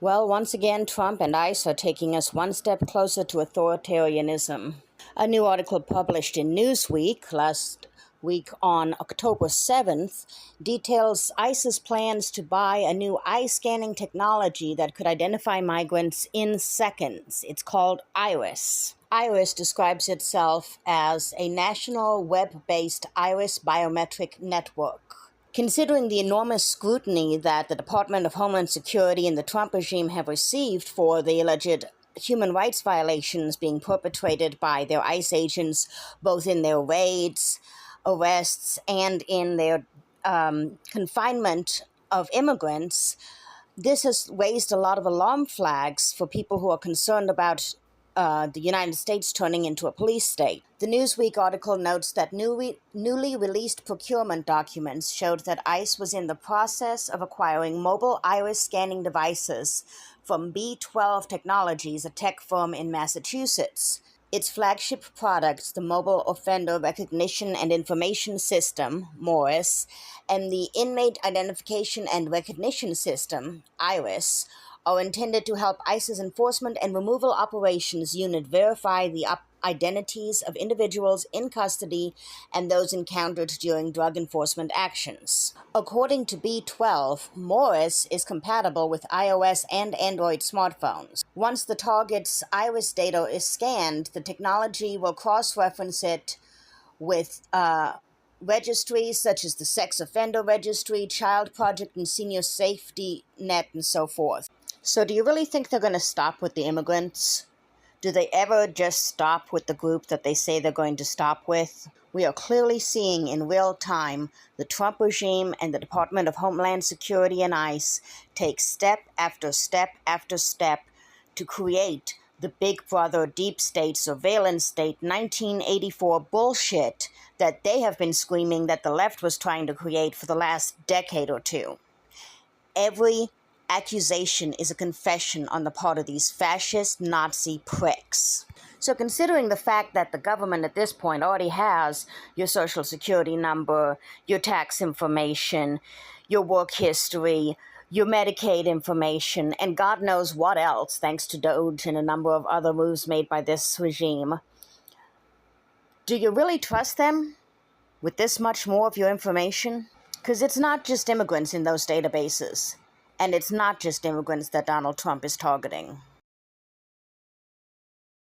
Well, once again, Trump and ICE are taking us one step closer to authoritarianism. A new article published in Newsweek last week on October 7th details ICE's plans to buy a new eye scanning technology that could identify migrants in seconds. It's called IRIS. IRIS describes itself as a national web-based iris biometric network. Considering the enormous scrutiny that the Department of Homeland Security and the Trump regime have received for the alleged human rights violations being perpetrated by their ICE agents, both in their raids, arrests, and in their confinement of immigrants, this has raised a lot of alarm flags for people who are concerned about the United States turning into a police state. The Newsweek article notes that newly released procurement documents showed that ICE was in the process of acquiring mobile iris scanning devices from B12 Technologies, a tech firm in Massachusetts. Its flagship products, the Mobile Offender Recognition and Information System, MORIS, and the Inmate Identification and Recognition System, IRIS, are intended to help ICE's enforcement and removal operations unit verify the identities of individuals in custody and those encountered during drug enforcement actions. According to B12, MORIS is compatible with iOS and Android smartphones. Once the target's iris data is scanned, the technology will cross-reference it with registries such as the Sex Offender Registry, Child Project, and Senior Safety Net, and so forth. So do you really think they're going to stop with the immigrants? Do they ever just stop with the group that they say they're going to stop with? We are clearly seeing in real time the Trump regime and the Department of Homeland Security and ICE take step after step after step to create the Big Brother deep state surveillance state 1984 bullshit that they have been screaming that the left was trying to create for the last decade or two. Every accusation is a confession on the part of these fascist Nazi pricks. So considering the fact that the government at this point already has your social security number, your tax information, your work history, your Medicaid information, and God knows what else, thanks to Doge and a number of other moves made by this regime, do you really trust them with this much more of your information? Because it's not just immigrants in those databases. And it's not just immigrants that Donald Trump is targeting.